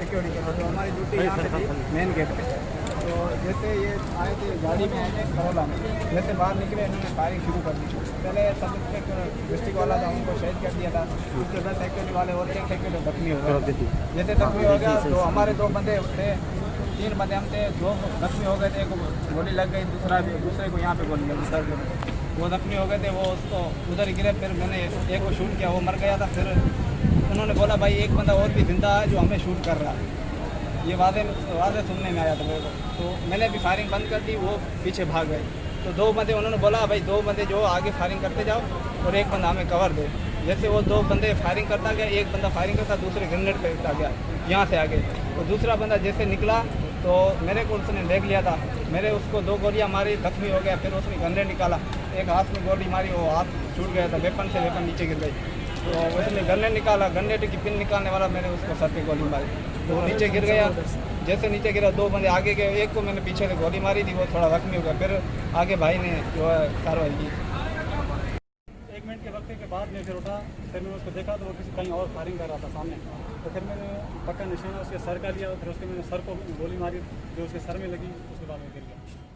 Security के, तो हमारी ड्यूटी यहाँ पे थी मेन गेट पे। तो जैसे ये आए थे गाड़ी में आए थे करोला में, जैसे बाहर निकले इन्होंने फायरिंग शुरू कर दी। पहले सब इंस्पेक्टर डिस्ट्रिक्ट वाला था, उनको शहीद कर दिया था। उसके बाद सिक्योरिटी वाले और एक सिक्योरिटी जख्मी हो गए। जैसे जख्मी हो गया तो हमारे 2 बंदे थे, 3 बंदे हम थे, 2 जख्मी हो गए थे। एक को गोली लग गई, दूसरे को यहाँ पे गोली लगी सर में। वो जख्मी हो गए थे, वो उसको उधर ही गिरे। फिर मैंने एक को शूट किया, वो मर गया था। फिर उन्होंने बोला भाई एक बंदा और भी जिंदा है जो हमें शूट कर रहा है। ये वादे सुनने में आया था मेरे को, तो मैंने भी फायरिंग बंद कर दी, वो पीछे भाग गए। तो 2 बंदे उन्होंने बोला भाई 2 बंदे जो आगे फायरिंग करते जाओ और एक बंदा हमें कवर दे। जैसे वो 2 बंदे फायरिंग करता गया, एक बंदा फायरिंग करता, दूसरे ग्रेनेड फेंकता गया यहाँ से आगे। तो दूसरा बंदा जैसे निकला तो मेरे को उसने देख लिया था, मेरे उसको 2 गोलियाँ मारी, जख्मी हो गया। फिर उसने ग्रेनेड निकाला, एक हाथ में गोली मारी, वो हाथ छूट गया था, वेपन नीचे गिर गई। तो उसने ग्रेनेड निकाला, ग्रेनेड की पिन निकालने वाला मैंने उसको सर पे गोली मारी, तो वो नीचे गिर गया। जैसे नीचे गिरा 2 बंदे आगे गए, एक को मैंने पीछे से गोली मारी थी, वो थोड़ा जख्मी हो गया। फिर आगे भाई ने जो है कार्रवाई की। 1 मिनट के वक्त के बाद में फिर उठा, फिर मैंने उसको देखा तो वो किसी कहीं और फायरिंग कर रहा था सामने। तो फिर मैंने पक्का निशाना उसके सर का लिया, फिर उसके मैंने सर को गोली मारी, जो उसके सर में लगी, उसके बाद में गिर गया।